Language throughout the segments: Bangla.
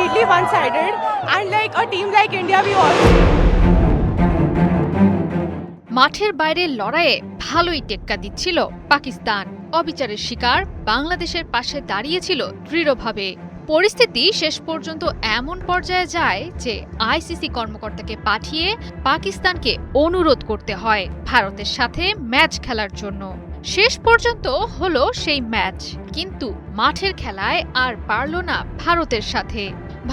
completely one-sided, and like a team like India, we all. মাঠের বাইরের লড়াইয়ে ভালোই টেক্কা দিচ্ছিল পাকিস্তান। অবিচারের শিকার বাংলাদেশের পাশে দাঁড়িয়েছিল দৃঢ়ভাবে। পরিস্থিতি শেষ পর্যন্ত এমন পর্যায়ে যায় যে আইসিসি কর্মকর্তাকে পাঠিয়ে পাকিস্তানকে অনুরোধ করতে হয় ভারতের সাথে ম্যাচ খেলার জন্য। শেষ পর্যন্ত হলো সেই ম্যাচ, কিন্তু মাঠের খেলায় আর পারল না ভারতের সাথে।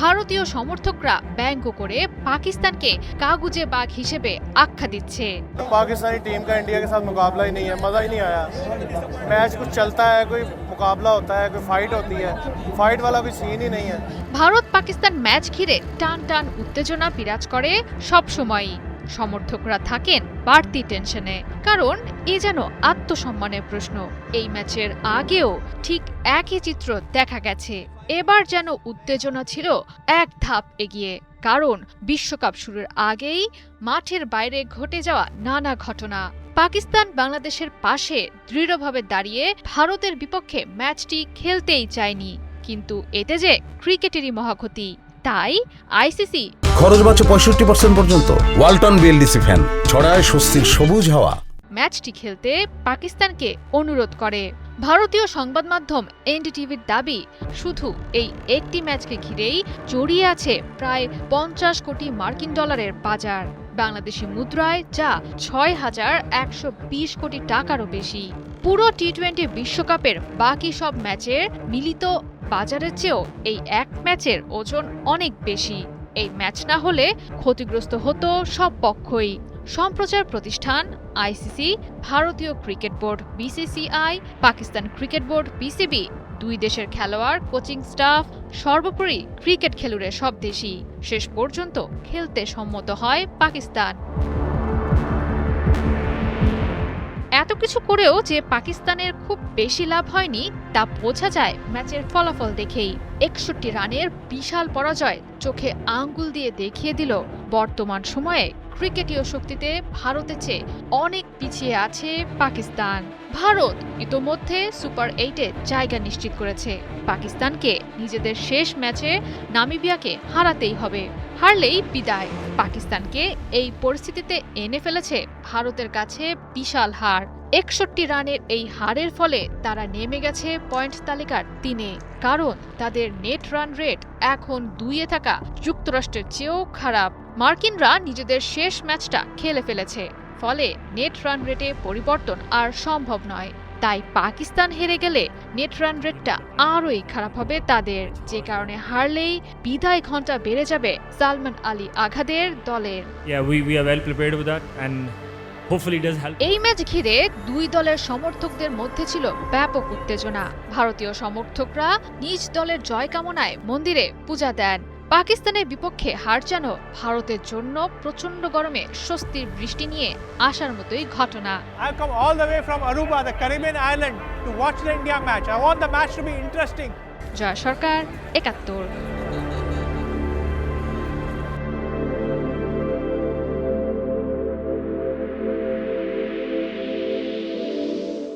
ভারতীয় সমর্থকরা ব্যঙ্গ করে পাকিস্তানকে কাগুজে বাঘ হিসেবে আখ্যা দিচ্ছে। पाकिस्तानी टीम का इंडिया के साथ मुकाबला ही नहीं है, मज़ा ही नहीं आया। मैच कुछ चलता है, कोई मुकाबला होता है, कोई फाइट होती है, फाइट वाला कोई सीन ही नहीं है। ভারত পাকিস্তান ম্যাচ ঘিরে টান টান উত্তেজনা বিরাজ করে সব সময়ই। সমর্থকরা থাকেন বাড়তি টেনশনে, কারণ এ যেন আত্মসম্মানের প্রশ্ন। এই ম্যাচের আগেও ঠিক একই চিত্র দেখা গেছে। এবার যেন উত্তেজনা ছিল এক ধাপ এগিয়ে, কারণ বিশ্বকাপ শুরুর আগেই মাঠের বাইরে ঘটে যাওয়া নানা ঘটনা। পাকিস্তান বাংলাদেশের পাশে দৃঢ়ভাবে দাঁড়িয়ে ভারতের বিপক্ষে ম্যাচটি খেলতেই চায়নি, কিন্তু এতে যে ক্রিকেটেরই মহাক্ষতি। তাই আইসিসি খরচ বাঁচে 65% পর্যন্ত। ওয়ালটন বিএলডিসি ফ্যান ছড়ায় স্বস্তির সবুজ হাওয়া। ম্যাচটি খেলতে পাকিস্তানকে অনুরোধ করে। ভারতীয় সংবাদ মাধ্যম এনডিটিভির দাবি, শুধু এই একটি ম্যাচকে ঘিরেই জড়িয়ে আছে প্রায় 50 কোটি মার্কিন ডলারের বাজার, বাংলাদেশি মুদ্রায় যা 6120 কোটি টাকারও বেশি। পুরো টি-20 বিশ্বকাপের বাকি সব ম্যাচের মিলিত বাজারের চেয়েও এই এক ম্যাচের ওজন অনেক বেশি। এই ম্যাচ না হলে ক্ষতিগ্রস্ত হতো সব পক্ষই। সম্প্রচার প্রতিষ্ঠান আইসিসি, ভারতীয় cricket board BCCI, Pakistan cricket board PCB, দুই দেশের খেলোয়াড়, কোচিং স্টাফ, সর্বোপরি ক্রিকেট খেলুড়ে সব দেশই শেষ পর্যন্ত খেলতে সম্মত হয় পাকিস্তান। এত কিছু করেও যে পাকিস্তানের খুব বেশি লাভ হয়নি তা বোঝা যায় ম্যাচের ফলাফল দেখেই। 61 রানের বিশাল পরাজয় চোখে আঙ্গুল দিয়ে দেখিয়ে দিল বর্তমান সময়ে ক্রিকেটীয় শক্তিতে ভারতের চেয়ে অনেক পিছিয়ে আছে পাকিস্তান। ভারত ইতোমধ্যে সুপার 8-এ জায়গা নিশ্চিত করেছে। পাকিস্তানকে নিজেদের শেষ ম্যাচে নামিবিয়াকে হারাতেই হবে, হারলেই বিদায়। পাকিস্তানকে এই পরিস্থিতিতে এনে ফেলেছে ভারতের কাছে বিশাল হার। 61 রানের এই হারের ফলে তারা নেমে গেছে পয়েন্ট তালিকার 3-এ, কারণ তাদের নেট রান রেট এখন 2-এ থাকা যুক্তরাষ্ট্রের চেয়েও খারাপ। মার্কিনরা নিজেদের শেষ ম্যাচটা খেলে ফেলেছে, ফলে নেট রান রেটে পরিবর্তন আর সম্ভব নয়। তাই পাকিস্তান হেরে গেলে নেট রান রেটটা আরোই খারাপ হবে তাদের, যে কারণে হারলেই বিদায় ঘন্টা বেড়ে যাবে সালমান আলী আঘাদের দলের। we are well prepared with that and hopefully it does help. এই ম্যাচ ঘিরে দুই দলের সমর্থকদের মধ্যে ছিল ব্যাপক উত্তেজনা। ভারতীয় সমর্থকরা নিজ দলের জয় কামনায় মন্দিরে পূজা দেন। পাকিস্তানের বিপক্ষে হার যেন ভারতের জন্য প্রচন্ড গরমে স্বস্তির বৃষ্টি নিয়ে আসার মতোই ঘটনা। I've come all the way from Aruba, the Caribbean island, to watch the India match. I want the match to be interesting. Joy Sarkar, 71।